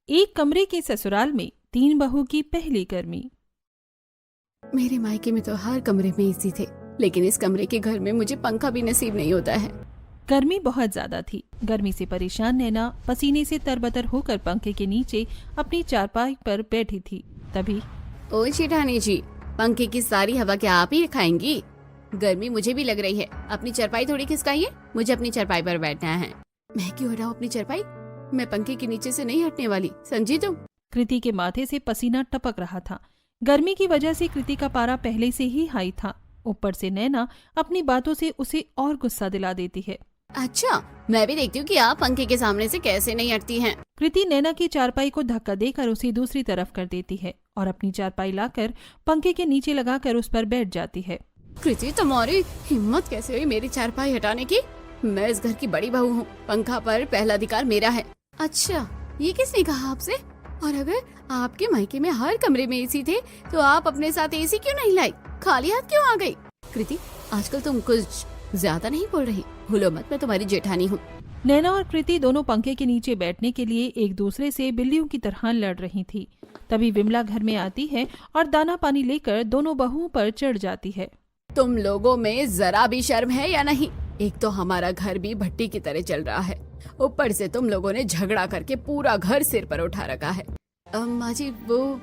एक कमरे के ससुराल में तीन बहू की पहली गर्मी। मेरे मायके में तो हर कमरे में एसी थे, लेकिन इस कमरे के घर में मुझे पंखा भी नसीब नहीं होता है। गर्मी बहुत ज्यादा थी। गर्मी से परेशान नैना पसीने से तरबतर होकर पंखे के नीचे अपनी चारपाई पर बैठी थी। तभी ओ जेठानी जी, पंखे की सारी हवा क्या आप ही खाएंगी? गर्मी मुझे भी लग रही है। अपनी चारपाई थोड़ी खिसकाइए, मुझे अपनी चारपाई पर बैठना है। मैं क्यों हटाऊं अपनी चारपाई? मैं पंखे के नीचे से नहीं हटने वाली, समझी तुम? कृति के माथे से पसीना टपक रहा था। गर्मी की वजह से कृति का पारा पहले से ही हाई था। ऊपर से नैना अपनी बातों से उसे और गुस्सा दिला देती है। अच्छा, मैं भी देखती हूँ कि आप पंखे के सामने से कैसे नहीं हटती हैं। कृति नैना की चारपाई को धक्का देकर उसे दूसरी तरफ कर देती है और अपनी चारपाई लाकर पंखे के नीचे लगाकर उस पर बैठ जाती है। कृति, तुम्हारी हिम्मत कैसे हुई मेरी चारपाई हटाने की? मैं इस घर की बड़ी बहू हूँ, पंखा पर पहला अधिकार मेरा है। अच्छा, ये किसने कहा आपसे? और अगर आपके मायके में हर कमरे में एसी थे, तो आप अपने साथ एसी क्यों नहीं लाई? खाली हाथ क्यों आ गई? कृति, आजकल तुम कुछ ज्यादा नहीं बोल रही? भूलो मत, मैं तुम्हारी जेठानी हूँ। नैना और कृति दोनों पंखे के नीचे बैठने के लिए एक दूसरे से बिल्लियों की तरह लड़ रही थी। तभी विमला घर में आती है और दाना पानी लेकर दोनों बहुओं पर चढ़ जाती है। तुम लोगों में जरा भी शर्म है या नहीं? एक तो हमारा घर भी भट्टी की तरह चल रहा है, ऊपर से तुम लोगों ने झगड़ा करके पूरा घर सिर पर उठा रखा है। अम्मा जी, वो